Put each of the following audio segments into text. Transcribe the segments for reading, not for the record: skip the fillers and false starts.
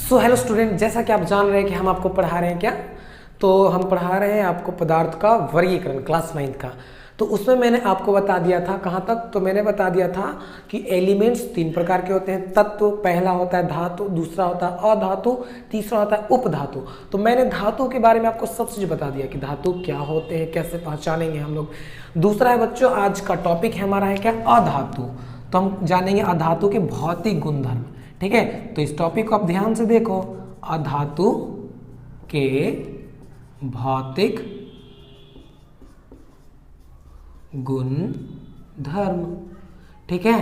So hello student, जैसा कि आप जान रहे हैं कि हम आपको पढ़ा रहे हैं क्या, तो हम पढ़ा रहे हैं आपको पदार्थ का वर्गीकरण क्लास 9 का। तो उसमें मैंने आपको बता दिया था कहाँ तक, तो मैंने बता दिया था कि एलिमेंट्स 3 प्रकार के होते हैं। तत्व, पहला होता है धातु, दूसरा होता है अधातु, तीसरा होता है उपधातु। तो मैंने धातु के बारे में आपको सब चीज़ बता दिया कि धातु क्या होते हैं, कैसे पहचानेंगे हम लोग। दूसरा है बच्चों, आज का टॉपिक है हमारा है क्या, अधातु। तो हम जानेंगे अधातु के भौतिक गुणधर्म। ठीक है, तो इस टॉपिक को आप ध्यान से देखो, अधातु के भौतिक गुण धर्म। ठीक है,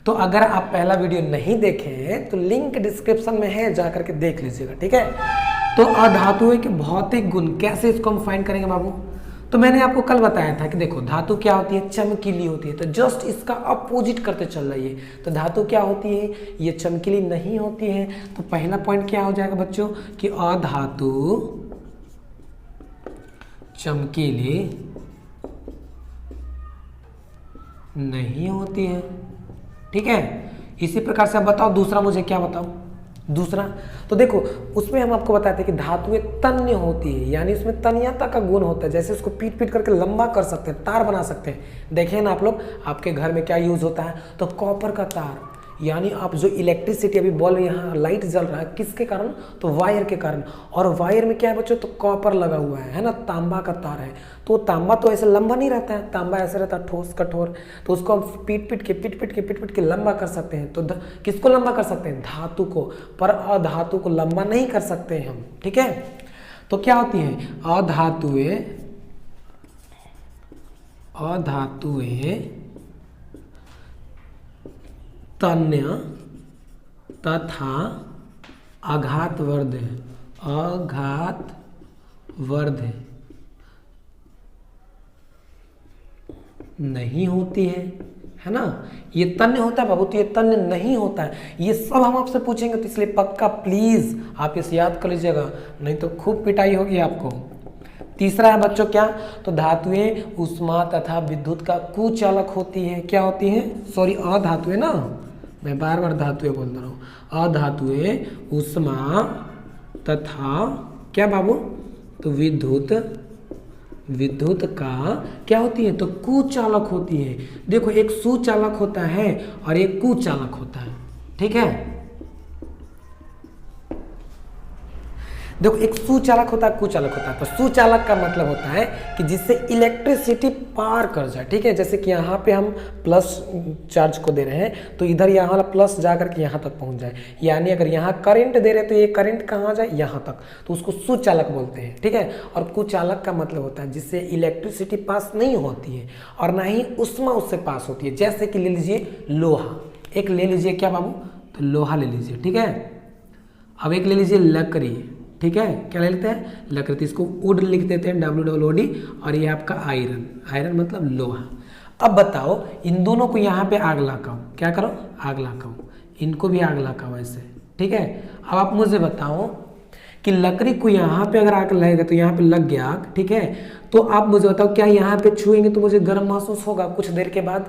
तो अगर आप पहला वीडियो नहीं देखे तो लिंक डिस्क्रिप्शन में है, जाकर के देख लीजिएगा। ठीक है, तो अधातुओं के भौतिक गुण कैसे इसको हम फाइंड करेंगे बाबू। तो मैंने आपको कल बताया था कि देखो धातु क्या होती है, चमकीली होती है। तो जस्ट इसका अपोजिट करते चल रही है। तो धातु क्या होती है, ये चमकीली नहीं होती है। तो पहला पॉइंट क्या हो जाएगा बच्चों कि अधातु चमकीली नहीं होती है। ठीक है, इसी प्रकार से आप बताओ दूसरा, मुझे क्या बताओ दूसरा। तो देखो उसमें हम आपको बताते हैं कि धातुएं तन्य होती है, यानी उसमें तन्यता का गुण होता है। जैसे उसको पीट पीट करके लंबा कर सकते हैं, तार बना सकते हैं। देखें ना आप लोग, आपके घर में क्या यूज होता है, तो कॉपर का तार, यानी आप जो इलेक्ट्रिसिटी अभी बल्ब यहाँ लाइट जल रहा है किसके कारण, तो वायर के कारण। और वायर में क्या है बच्चों, तो कॉपर लगा हुआ है ना, तांबा का तार है। तो तांबा तो ऐसे लंबा नहीं रहता है, तांबा ऐसे रहता है ठोस कठोर। तो उसको हम पीट पीट के लंबा कर सकते हैं। तो किसको लंबा कर सकते हैं, धातु को, पर अधातु को लंबा नहीं कर सकते हैं हम। ठीक है, तो क्या होती है अधातुएं तन्य तथा आघातवर्ध नहीं होती है ना। ये तन्य होता है बाबू, तो ये तन्य नहीं होता है। ये सब हम आपसे पूछेंगे, तो इसलिए पक्का प्लीज आप इसे याद कर लीजिएगा, नहीं तो खूब पिटाई होगी आपको। तीसरा है बच्चों क्या, तो धातुएं उष्मा तथा विद्युत का कुचालक होती है। क्या होती है, सॉरी अधातुएं ना, मैं बार बार धातुएं बोल रहा हूँ। अधातुएं उष्मा तथा क्या बाबू, तो विद्युत का क्या होती है, तो कुचालक होती है। देखो एक सुचालक होता है और एक कुचालक होता है। ठीक है, देखो एक सुचालक होता है, कुचालक होता है। तो सुचालक का मतलब होता है कि जिससे इलेक्ट्रिसिटी पार कर जाए। ठीक है, जैसे कि यहाँ पे हम प्लस चार्ज को दे रहे हैं, तो इधर यहाँ वाला प्लस जाकर के यहाँ तक पहुँच जाए। यानी अगर यहाँ करंट दे रहे हैं तो ये करंट कहाँ जाए, यहाँ तक, तो उसको सुचालक बोलते हैं। ठीक है, और कुचालक का मतलब होता है जिससे इलेक्ट्रिसिटी पास नहीं होती है और ना ही उष्मा उससे पास होती है। जैसे कि ले लीजिए लोहा, एक ले लीजिए क्या बाबू, तो लोहा ले लीजिए। ठीक है, अब एक ले लीजिए लकड़ी। ठीक है, क्या ले लेते हैं, लकड़ी, इसको वुड लिख देते हैं, WOOD। और ये आपका आयरन मतलब लोहा। अब बताओ इन दोनों को यहाँ पे आग लगाओ, क्या करो, आग लगाओ, इनको भी आग लगाओ ऐसे। ठीक है, अब आप मुझे बताओ कि लकड़ी को यहाँ पे अगर आग लगेगा तो यहाँ पे लग गया आग। ठीक है, तो आप मुझे बताओ क्या यहाँ पे छुएंगे तो मुझे गर्म महसूस होगा कुछ देर के बाद,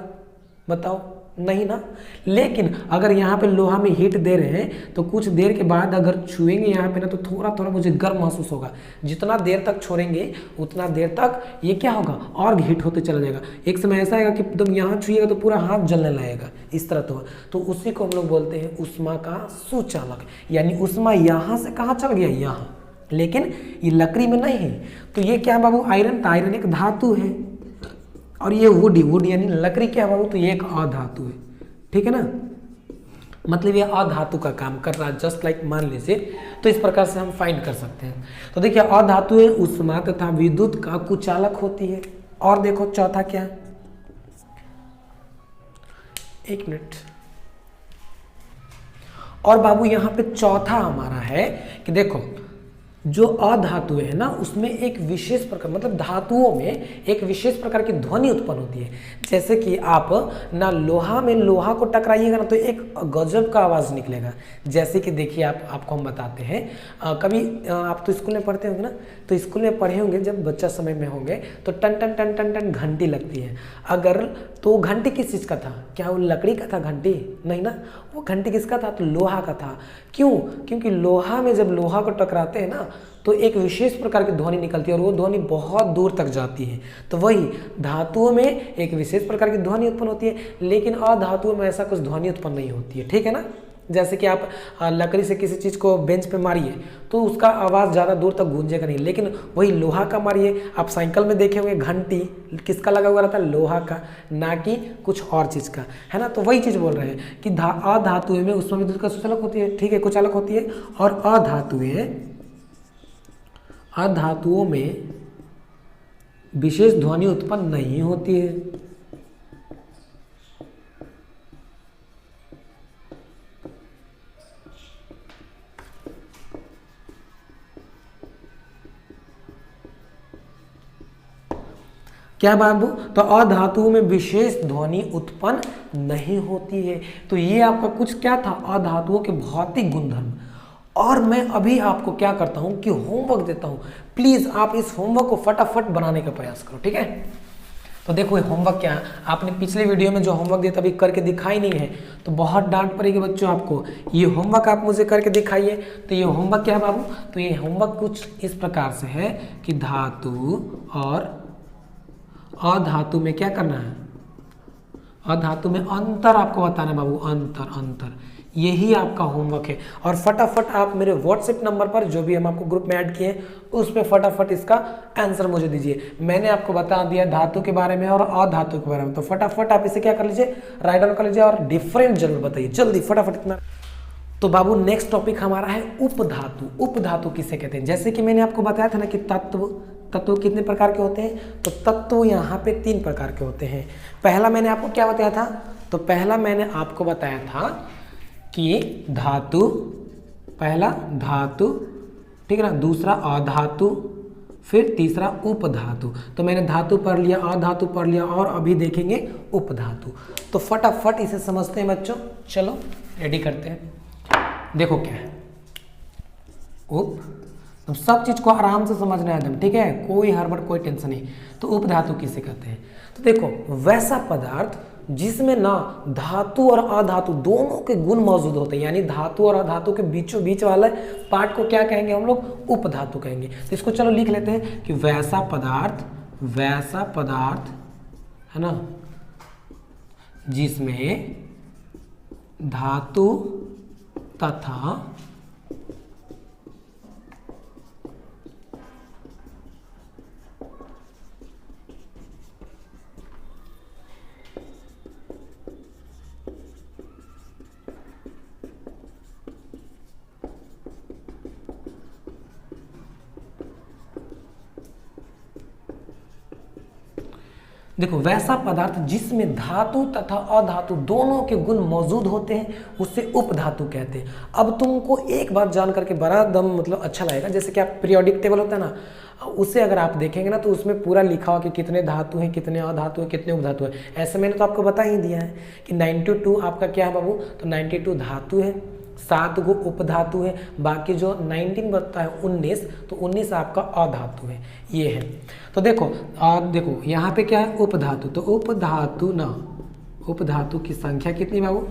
बताओ, नहीं ना। लेकिन अगर यहाँ पे लोहा में हीट दे रहे हैं तो कुछ देर के बाद अगर छुएंगे यहाँ पे ना, तो थोड़ा थोड़ा मुझे गर्म महसूस होगा। जितना देर तक छोड़ेंगे उतना देर तक ये क्या होगा, और हीट होते चला जाएगा। एक समय ऐसा आएगा कि एकदम यहाँ छुएगा तो पूरा हाथ जलने लगेगा, इस तरह। तो उसी को हम लोग बोलते हैं उष्मा का सुचालक। यानी उष्मा यहाँ से कहाँ चल गया, यहाँ, लेकिन ये लकड़ी में नहीं है। तो ये क्या है बाबू, आयरन। तो आयरन एक धातु है, और ये वुड यानी लकड़ी क्या है बाबू, तो ये एक अधातु है। ठीक है ना, मतलब ये अधातु का काम कर रहा है, जस्ट लाइक मान लीजिए। तो इस प्रकार से हम फाइंड कर सकते हैं। तो देखिए अधातुएं उष्मा तथा विद्युत का कुचालक होती है। और देखो चौथा क्या है, एक मिनट, और बाबू यहाँ पे चौथा हमारा है कि देखो जो अधातुएं है ना, उसमें एक विशेष प्रकार, मतलब धातुओं में एक विशेष प्रकार की ध्वनि उत्पन्न होती है। जैसे कि आप ना लोहा में लोहा को टकराइएगा ना, तो एक गजब का आवाज़ निकलेगा। जैसे कि देखिए आपको हम बताते हैं, कभी आप तो स्कूल में पढ़ते होंगे ना, तो स्कूल में पढ़े होंगे जब बच्चा समय में होंगे, तो टन टन टन टन टन घंटी लगती है। अगर तो घंटी किस चीज़ का था, क्या वो लकड़ी का था घंटी? नहीं ना, वो घंटी किसका था, तो लोहा का था। क्यों? क्योंकि लोहा में जब लोहा को टकराते हैं ना तो एक विशेष प्रकार की ध्वनि निकलती है और वो ध्वनि बहुत दूर तक जाती है। तो वही धातुओं में एक विशेष प्रकार की ध्वनि उत्पन्न होती है, लेकिन अधातुओं में ऐसा कुछ ध्वनि उत्पन्न नहीं होती है, ठीक है ना। जैसे कि आप लकड़ी से किसी चीज़ को बेंच पे मारिए तो उसका आवाज़ ज़्यादा दूर तक गूंजेगा नहीं, लेकिन वही लोहा का मारिए, आप साइकिल में देखे होंगे घंटी किसका लगा हुआ रहता है? लोहा का, ना कि कुछ और चीज़ का, है ना। तो वही चीज़ बोल रहे हैं कि अधातुएं में उसमें विद्युत का सुचालक होती है, ठीक है, कुचालक होती है, और अधातुओं में विशेष ध्वनि उत्पन्न नहीं होती है। क्या बाबू? तो अधातुओं में विशेष ध्वनि उत्पन्न नहीं होती है। तो ये आपका कुछ क्या था? अधातुओं के भौतिक गुणधर्म। और मैं अभी आपको क्या करता हूं कि होमवर्क देता हूं, प्लीज आप इस होमवर्क को फटाफट बनाने का प्रयास करो, ठीक है। तो देखो ये होमवर्क क्या है, आपने पिछले वीडियो में जो होमवर्क दिया तभी करके दिखाई नहीं है, तो बहुत डांट पड़ेगी बच्चों आपको। ये होमवर्क आप मुझे करके दिखाइए। तो ये होमवर्क क्या है बाबू? तो ये होमवर्क कुछ इस प्रकार से है कि धातु और अधातु में क्या करना है? अधातु में अंतर आपको बताना है बाबू, अंतर, यही आपका होमवर्क है। और फटाफट आप मेरे व्हाट्सएप नंबर पर, जो भी हम आपको ग्रुप में ऐड किए हैं, उस पर फटाफट इसका आंसर मुझे दीजिए। मैंने आपको बता दिया धातु के बारे में और अधातु के बारे में, तो फटाफट आप इसे क्या कर लीजिए, राइट डाउन कर लीजिए और डिफरेंट जरूर बताइए जल्दी फटाफट इतना। तो बाबू नेक्स्ट टॉपिक हमारा है उपधातु। उपधातु किसे कहते हैं? जैसे कि मैंने आपको बताया था ना कि तत्व कितने प्रकार के होते हैं? तो तत्व यहाँ पे 3 प्रकार के होते हैं। पहला मैंने आपको क्या बताया था? तो पहला मैंने आपको बताया था कि धातु, पहला धातु, ठीक है ना, दूसरा अधातु, फिर तीसरा उपधातु। तो मैंने धातु पढ़ लिया, अधातु पढ़ लिया, और अभी देखेंगे उपधातु। तो फटाफट इसे समझते हैं बच्चों, चलो रेडी करते हैं। देखो क्या है उप, तो सब चीज को आराम से समझना है एकदम, ठीक है, कोई हड़बड़ कोई टेंशन नहीं। तो उपधातु किसे कहते हैं? तो देखो वैसा पदार्थ जिसमें ना धातु और अधातु दोनों के गुण मौजूद होते हैं, यानी धातु और अधातु के बीचों बीच वाला पार्ट को क्या कहेंगे हम लोग? उपधातु कहेंगे। तो इसको चलो लिख लेते हैं कि वैसा पदार्थ है ना जिसमें धातु तथा देखो वैसा पदार्थ जिसमें धातु तथा अधातु दोनों के गुण मौजूद होते हैं उसे उपधातु कहते हैं। अब तुमको एक बात जान करके बड़ा दम मतलब अच्छा लगेगा, जैसे कि आप पीरियोडिक टेबल होता है ना, उसे अगर आप देखेंगे ना तो उसमें पूरा लिखा हुआ कि कितने धातु हैं, कितने अधातु हैं, कितने उपधातु हैं। ऐसे मैंने तो आपको बता ही दिया है कि 92 आपका क्या है बाबू? तो 92 धातु है, 7 गो उपधातु है, बाकी जो 19 बचता है 19, तो 19 आपका अधातु है, ये है। तो देखो देखो यहाँ पे क्या है? उपधातु। तो उपधातु की संख्या कितनी बाबू?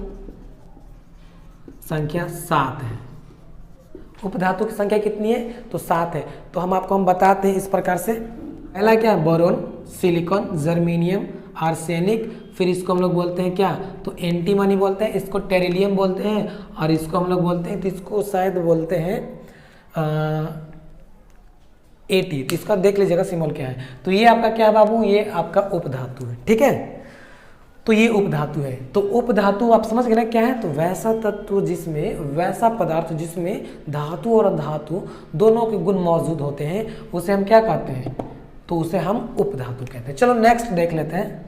संख्या 7 है। उपधातु की संख्या कितनी है? तो 7 है। तो हम बताते हैं इस प्रकार से। पहला क्या है? बोरोन, सिलिकॉन, जर्मेनियम, आर्सेनिक, फिर इसको हम लोग बोलते हैं क्या? तो एंटीमनी बोलते हैं, इसको टेरिलियम बोलते हैं, और इसको हम लोग बोलते हैं, तो इसको शायद बोलते हैं एटी। तो इसका देख लीजिएगा सिंबल क्या है। तो ये आपका क्या है बाबू? ये आपका उपधातु है, ठीक है। तो ये उपधातु है। तो उपधातु आप समझ गए ना क्या है? तो वैसा तत्व जिसमें, वैसा पदार्थ जिसमें धातु और अधातु दोनों के गुण मौजूद होते हैं उसे हम क्या कहते हैं? तो उसे हम उपधातु कहते हैं। चलो नेक्स्ट देख लेते हैं,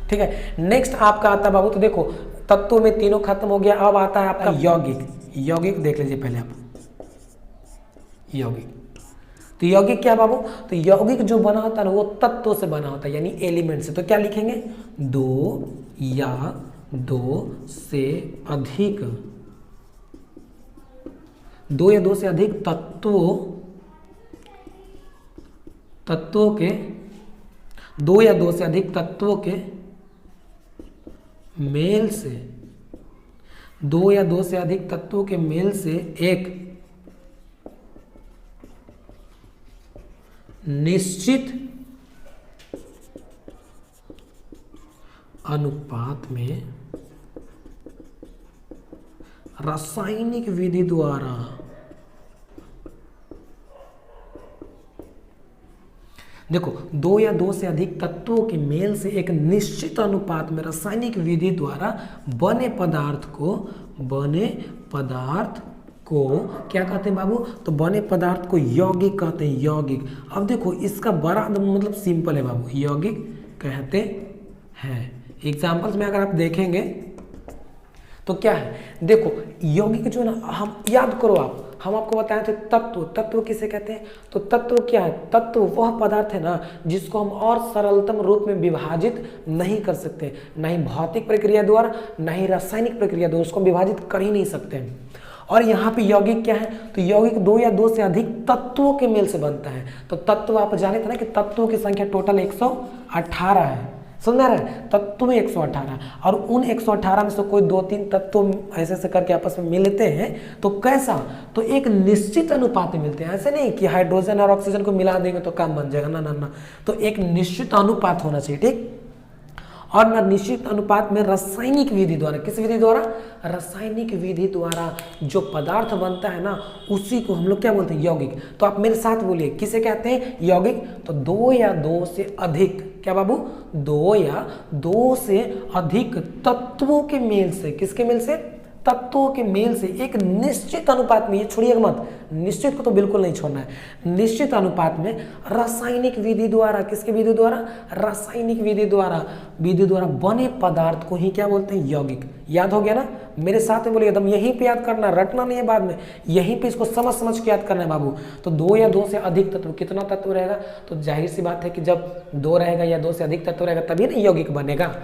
ठीक है। नेक्स्ट आपका आता है बाबू, तो देखो तत्वों में तीनों खत्म हो गया, अब आता है आपका यौगिक। यौगिक देख लीजिए पहले आप, यौगिक। तो यौगिक क्या बाबू? तो यौगिक जो बना होता है ना वो तत्वों से बना होता है, यानी एलिमेंट से। तो क्या लिखेंगे? 2 या 2 से अधिक, 2 या 2 से अधिक तत्वों के, 2 या 2 से अधिक तत्वों के मेल से दो या दो से अधिक तत्वों के मेल से एक निश्चित अनुपात में रासायनिक विधि द्वारा देखो, दो या दो से अधिक तत्वों के मेल से एक निश्चित अनुपात में रासायनिक विधि द्वारा बने पदार्थ को क्या कहते हैं बाबू? तो बने पदार्थ को यौगिक कहते हैं, यौगिक। अब देखो इसका बड़ा मतलब सिंपल है बाबू, यौगिक कहते हैं। एग्जाम्पल्स में अगर आप देखेंगे तो क्या है, देखो यौगिक जो ना, हम याद करो हम आपको बताए थे तत्व किसे कहते हैं? तो तत्व क्या है? तत्व वह पदार्थ है ना जिसको हम और सरलतम रूप में विभाजित नहीं कर सकते, नहीं भौतिक प्रक्रिया द्वारा, नहीं रासायनिक प्रक्रिया द्वारा, उसको विभाजित कर ही नहीं सकते। और यहाँ पे यौगिक क्या है? तो यौगिक दो या दो से अधिक तत्वों के मेल से बनता है। तो तत्व आप जाने थे ना कि तत्वों की संख्या टोटल 118 है, समझ रहे हैं? तत्व में 118, और उन 118 में से कोई 2-3 तत्व ऐसे करके आपस में मिलते हैं। तो कैसा? तो एक निश्चित अनुपात में मिलते हैं, ऐसे नहीं कि हाइड्रोजन और ऑक्सीजन को मिला देंगे तो काम बन जाएगा, ना ना ना। तो एक निश्चित अनुपात होना चाहिए, ठीक। और ना निश्चित अनुपात में रासायनिक विधि द्वारा, किस विधि द्वारा? रासायनिक विधि द्वारा जो पदार्थ बनता है ना, उसी को हम लोग क्या बोलते हैं? यौगिक। तो आप मेरे साथ बोलिए, किसे कहते हैं? यौगिक। तो दो या दो से अधिक, क्या बाबू? दो या दो से अधिक तत्वों के मेल से, किसके मेल से? तत्वों के मेल से एक निश्चित अनुपात में, ये छोड़िएगा मत, निश्चित को तो बिल्कुल नहीं छोड़ना है, निश्चित अनुपात में रासायनिक विधि द्वारा, किसके विधि द्वारा? रासायनिक विधि द्वारा बने पदार्थ को ही क्या बोलते हैं? यौगिक। याद हो गया ना? मेरे साथ में बोलिए, एकदम यहीं पे याद करना, रटना नहीं है बाद में, यहीं पे इसको समझ के याद करना है बाबू। तो दो या दो से अधिक तत्व, कितना तत्व रहेगा? तो जाहिर सी बात है कि जब दो रहेगा या दो से अधिक तत्व रहेगा तभी ना यौगिक बनेगा।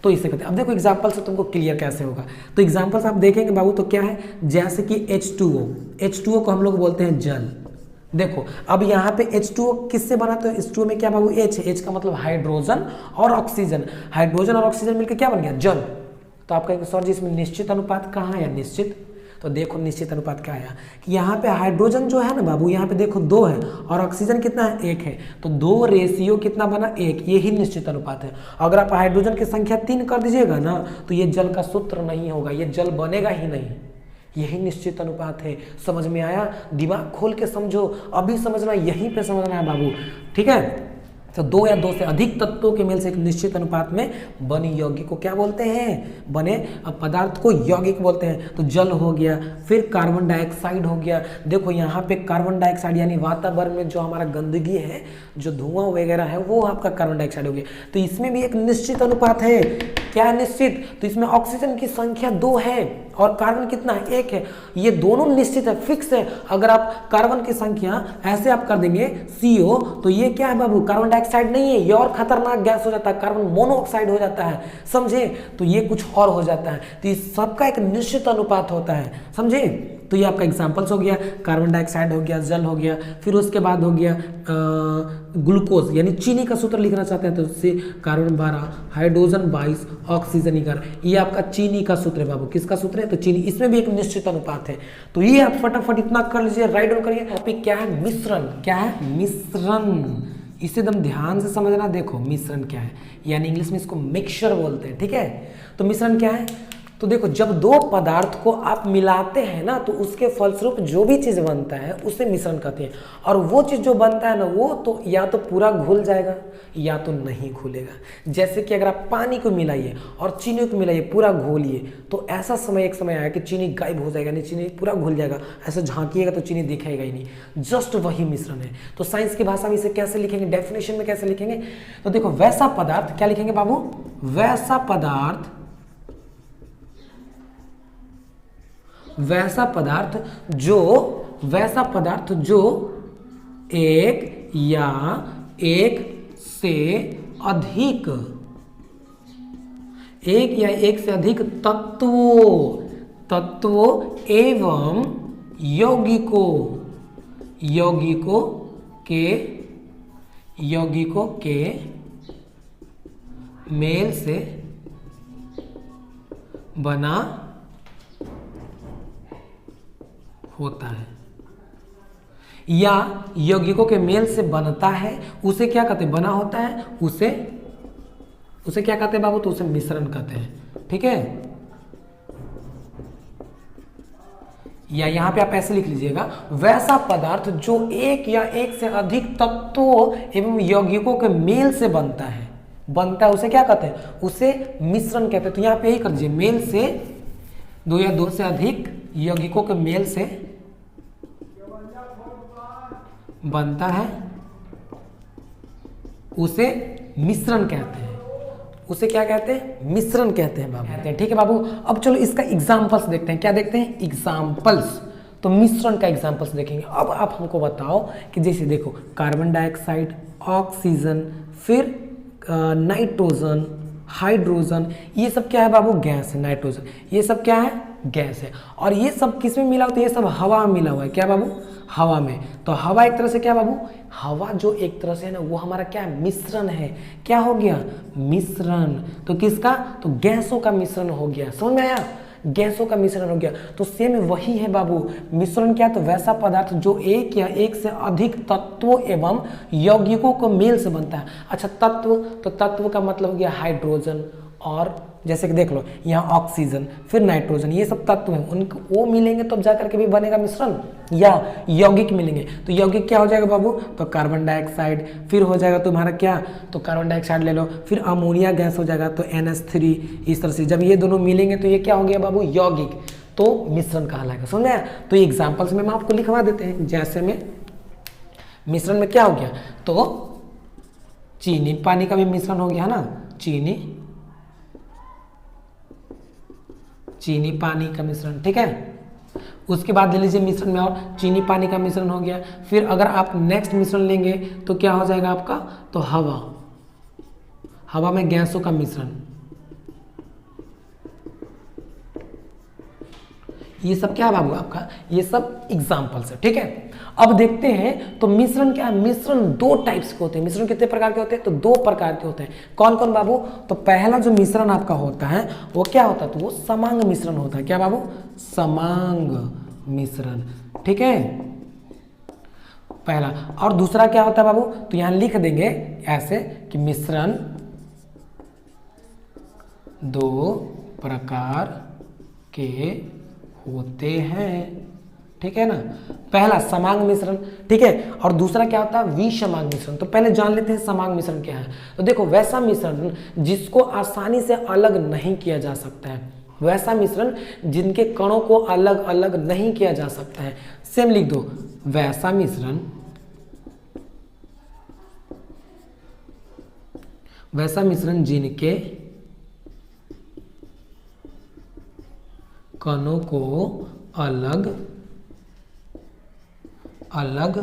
तो इसे कहते हैं। अब देखो एग्जाम्पल से तुमको क्लियर कैसे होगा। तो एग्जाम्पल्स आप देखेंगे बाबू तो क्या है, जैसे कि H2O को हम लोग बोलते हैं जल। देखो अब यहाँ पे H2O किससे बना? तो H2O में क्या बाबू? H है। H का मतलब हाइड्रोजन और ऑक्सीजन, हाइड्रोजन और ऑक्सीजन मिलकर क्या बन गया? जल। तो आप कहेंगे सर जी इसमें निश्चित अनुपात कहाँ है? निश्चित, तो देखो निश्चित अनुपात क्या आया कि यहाँ पे हाइड्रोजन जो है ना बाबू, यहाँ पे देखो 2 है और ऑक्सीजन कितना है? 1 है। तो 2 रेशियो कितना बना? 1। ये ही निश्चित अनुपात है। अगर आप हाइड्रोजन की संख्या 3 कर दीजिएगा ना तो ये जल का सूत्र नहीं होगा, ये जल बनेगा ही नहीं। यही निश्चित अनुपात है। समझ में आया? दिमाग खोल के समझो, अभी समझना, यहीं पे समझना है बाबू, ठीक है। तो दो या दो से अधिक तत्वों के मेल से एक निश्चित अनुपात में बने यौगिक को क्या बोलते हैं? बने पदार्थ को यौगिक बोलते हैं। तो जल हो गया, फिर कार्बन डाइऑक्साइड हो गया। देखो यहाँ पे कार्बन डाइऑक्साइड यानी वातावरण में जो हमारा गंदगी है, जो धुआं वगैरह है, वो आपका कार्बन डाइऑक्साइड हो गया। तो इसमें भी एक निश्चित अनुपात है। क्या है? निश्चित। तो इसमें ऑक्सीजन की संख्या 2 है और कार्बन कितना है? 1 है। ये दोनों निश्चित है, फिक्स है। अगर आप कार्बन की संख्या ऐसे आप कर देंगे CO, तो ये क्या है बाबू? कार्बन डाइऑक्साइड नहीं है, ये और खतरनाक गैस हो जाता है, कार्बन मोनोऑक्साइड हो जाता है, समझे? तो ये कुछ और हो जाता है। तो इस सबका एक निश्चित अनुपात होता है, समझे? तो ये आपका एग्जाम्पल्स हो गया, कार्बन डाइऑक्साइड हो गया, जल हो गया, फिर उसके बाद हो गया ग्लूकोज यानी चीनी का सूत्र लिखना चाहते हैं तो इससे कार्बन 12, हाइड्रोजन 22, ऑक्सीजन 11। ये आपका चीनी का सूत्र है बाबू। किसका सूत्र है? तो चीनी। इसमें भी एक निश्चित अनुपात है। तो ये आप फटाफट इतना कर लीजिए, राइट डाउन करिए। टॉपिक क्या है? मिश्रण। क्या है? मिश्रण। इसे एकदम ध्यान से समझना। देखो मिश्रण क्या है, यानी इंग्लिश में इसको मिक्सचर बोलते हैं, ठीक है। तो मिश्रण क्या है? तो देखो जब दो पदार्थ को आप मिलाते हैं ना तो उसके फलस्वरूप जो भी चीज़ बनता है उसे मिश्रण कहते हैं। और वो चीज़ जो बनता है ना वो तो या तो पूरा घुल जाएगा या तो नहीं घुलेगा। जैसे कि अगर आप पानी को मिलाइए और चीनी को मिलाइए, पूरा घोलिए, तो ऐसा समय एक समय आया कि चीनी गायब हो जाएगा, नहीं चीनी पूरा घुल जाएगा। ऐसे झांकिएगा तो चीनी दिखेगा ही नहीं। जस्ट वही मिश्रण है। तो साइंस की भाषा में इसे कैसे लिखेंगे, डेफिनेशन में कैसे लिखेंगे? तो देखो वैसा पदार्थ, क्या लिखेंगे बाबू? वैसा पदार्थ जो एक या एक से अधिक तत्वों एवं यौगिकों के मेल से बना होता है या यौगिकों के मेल से बनता है, उसे क्या कहते हैं, बना होता है, उसे क्या कहते हैं बाबू, तो उसे मिश्रण कहते हैं। ठीक है, या यहां पे आप ऐसे लिख लीजिएगा, वैसा पदार्थ जो एक या एक से अधिक तत्वों एवं यौगिकों के मेल से बनता है उसे क्या कहते हैं, उसे मिश्रण कहते हैं। तो यहां पे यही कर लीजिए, मेल से, दो या दो से अधिक यौगिकों के मेल से बनता है, उसे मिश्रण कहते हैं। उसे क्या कहते हैं, मिश्रण कहते हैं बाबू। ठीक है बाबू, अब चलो इसका एग्जाम्पल्स देखते हैं। क्या देखते हैं, एग्जाम्पल्स। तो मिश्रण का एग्जाम्पल्स देखेंगे। अब आप हमको बताओ कि जैसे देखो, कार्बन डाइऑक्साइड, ऑक्सीजन, फिर नाइट्रोजन, हाइड्रोजन, ये सब क्या है बाबू, गैस है। नाइट्रोजन, ये सब क्या है, गैस है। और ये सब किस में मिला हुआ है, तो ये सब हवा में मिला हुआ है। क्या बाबू, हवा में। तो हवा एक तरह से क्या बाबू, हवा जो एक तरह से है ना, वो हमारा क्या है, मिश्रण है। क्या हो गया, मिश्रण। तो किसका, तो गैसों का मिश्रण हो गया। समझ में आया, गैसों का मिश्रण हो गया। तो सेम वही है बाबू, मिश्रण क्या, तो वैसा पदार्थ जो एक या एक से अधिक तत्वों एवं यौगिकों को मेल से बनता है। अच्छा, तत्व, तो तत्व का मतलब हो गया हाइड्रोजन, और जैसे कि देख लो यहाँ ऑक्सीजन, फिर नाइट्रोजन, ये सब तत्व हैं, उनको वो मिलेंगे तब जाकर के भी बनेगा मिश्रण, या यौगिक मिलेंगे। तो यौगिक क्या हो जाएगा बाबू, तो कार्बन डाइऑक्साइड, फिर हो जाएगा तुम्हारा क्या, तो कार्बन डाइऑक्साइड ले लो, फिर अमोनिया गैस हो जाएगा, तो NH3। इस तरह से जब ये दोनों मिलेंगे तो ये क्या हो गया बाबू, यौगिक। तो मिश्रण कहलाएगा। समझ में आया। तो ये एग्जाम्पल्स में हम आपको लिखवा देते हैं। जैसे में मिश्रण में क्या हो गया, तो चीनी पानी का भी मिश्रण हो गया है ना, चीनी पानी का मिश्रण। ठीक है, उसके बाद ले लीजिए मिश्रण में, और चीनी पानी का मिश्रण हो गया। फिर अगर आप नेक्स्ट मिश्रण लेंगे तो क्या हो जाएगा आपका, तो हवा में गैसों का मिश्रण। ये सब क्या है बाबू आपका, ये सब एग्जाम्पल्स है। ठीक है, अब देखते हैं तो मिश्रण क्या है। मिश्रण दो टाइप्स के होते हैं। मिश्रण कितने प्रकार के होते हैं, तो दो प्रकार के होते हैं। कौन कौन बाबू, तो पहला जो मिश्रण आपका होता है वो क्या होता है, तो वो समांग मिश्रण होता है। क्या बाबू, समांग मिश्रण। ठीक है, पहला। और दूसरा क्या होता है बाबू, तो यहां लिख देंगे ऐसे कि मिश्रण दो प्रकार के होते हैं। ठीक है ना, पहला समांग मिश्रण। ठीक है, और दूसरा क्या होता है, विषमांग मिश्रण। तो पहले जान लेते हैं समांग मिश्रण क्या है। तो देखो, वैसा मिश्रण जिसको आसानी से अलग नहीं किया जा सकता है, वैसा मिश्रण जिनके कणों को अलग अलग नहीं किया जा सकता है। सेम लिख दो, वैसा मिश्रण जिनके कणों को अलग अलग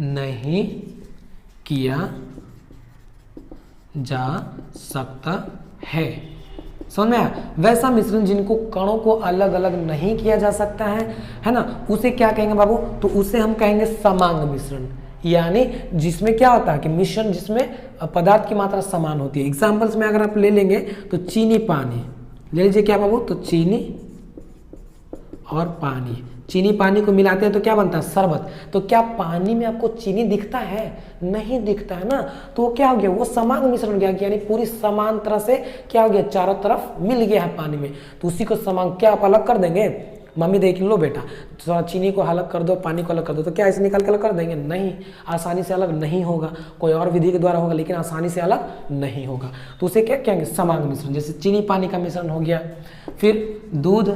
नहीं किया जा सकता है। समझ में आया, वैसा मिश्रण जिनको कणों को अलग अलग नहीं किया जा सकता है ना, उसे क्या कहेंगे बाबू, तो उसे हम कहेंगे समांग मिश्रण। यानी जिसमें क्या होता है कि मिश्रण जिसमें पदार्थ की मात्रा समान होती है। एग्जाम्पल्स में अगर आप ले लेंगे तो चीनी पानी ले लीजिए। क्या बाबू, तो चीनी और पानी, चीनी पानी को मिलाते हैं तो क्या बनता है, शरबत। तो क्या पानी में आपको चीनी दिखता है, नहीं दिखता है ना, तो वो क्या हो गया, वो समांग मिश्रण हो गया। यानी पूरी समान तरह से क्या हो गया, चारों तरफ मिल गया है पानी में, तो उसी को समांग। क्या आप अलग कर देंगे, मम्मी देख लो बेटा, थोड़ा चीनी को अलग कर दो, पानी को अलग कर दो, तो क्या ऐसे निकाल के अलग कर देंगे, नहीं, आसानी से अलग नहीं होगा। कोई और विधि के द्वारा होगा, लेकिन आसानी से अलग नहीं होगा। तो उसे क्या कहेंगे, समांग मिश्रण। जैसे चीनी पानी का मिश्रण हो गया, फिर दूध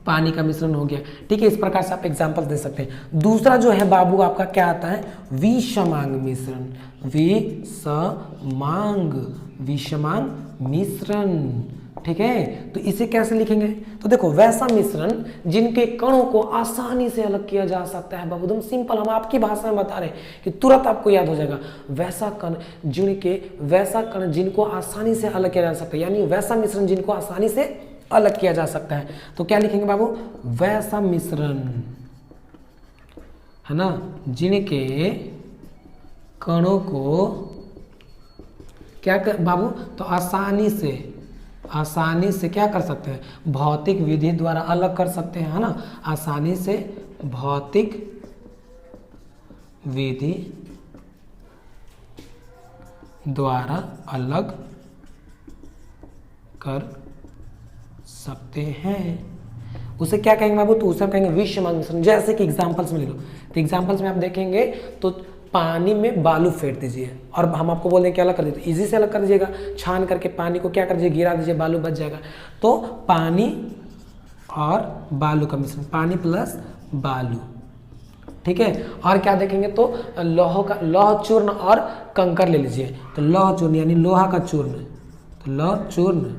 पानी का मिश्रण हो गया। ठीक है, इस प्रकार से आप एग्जाम्पल दे सकते हैं। दूसरा जो है बाबू आपका क्या आता है, विषमांग मिश्रण। विषमांग मिश्रण। ठीक है, तो इसे कैसे लिखेंगे, तो देखो, वैसा मिश्रण जिनके कणों को आसानी से अलग किया जा सकता है। बाबू एकदम सिंपल, हम आपकी भाषा में बता रहे हैं कि तुरंत आपको याद हो जाएगा। वैसा कण जिनको आसानी से अलग किया जा सकता है, यानी वैसा मिश्रण जिनको आसानी से अलग किया जा सकता है। तो क्या लिखेंगे बाबू, वैसा मिश्रण है ना, जिनके कणों को क्या बाबू, तो आसानी से आसानी से क्या कर सकते हैं, भौतिक विधि द्वारा अलग कर सकते हैं, है ना, आसानी से भौतिक विधि द्वारा अलग कर सकते हैं। उसे क्या कहेंगे बाबू, तो उसे हम कहेंगे विषमांग मिश्रण। जैसे कि एग्जांपल्स में ले लो, तो एग्जांपल्स में आप देखेंगे तो पानी में बालू फेंट दीजिए और हम आपको बोल दें कि अलग कर दीजिए, तो इजी से अलग कर दीजिएगा, छान करके पानी को क्या कर दीजिए, गिरा दीजिए, बालू बच जाएगा। तो पानी और बालू का मिश्रण, पानी प्लस बालू, ठीक है। और क्या देखेंगे, तो लौह चूर्ण और कंकर ले लीजिए, तो लौह चूर्ण यानी लोहा का चूर्ण, तो लौह चूर्ण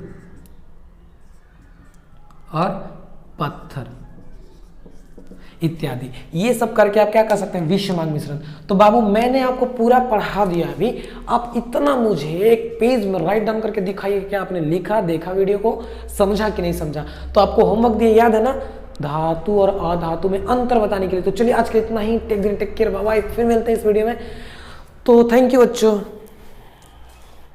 और पत्थर इत्यादि, ये सब करके आप क्या कर सकते हैं, विषमांग मिश्रण। तो बाबू मैंने आपको पूरा पढ़ा दिया अभी, आप इतना मुझे एक पेज में राइट डाउन करके दिखाइए कि आपने लिखा, देखा, वीडियो को समझा कि नहीं समझा। तो आपको होमवर्क दिया याद है ना, धातु और अधातु में अंतर बताने के लिए। तो चलिए आज के इतना ही, टेक केयर, बाय बाय, फिर मिलते हैं इस वीडियो में। तो थैंक यू बच्चों।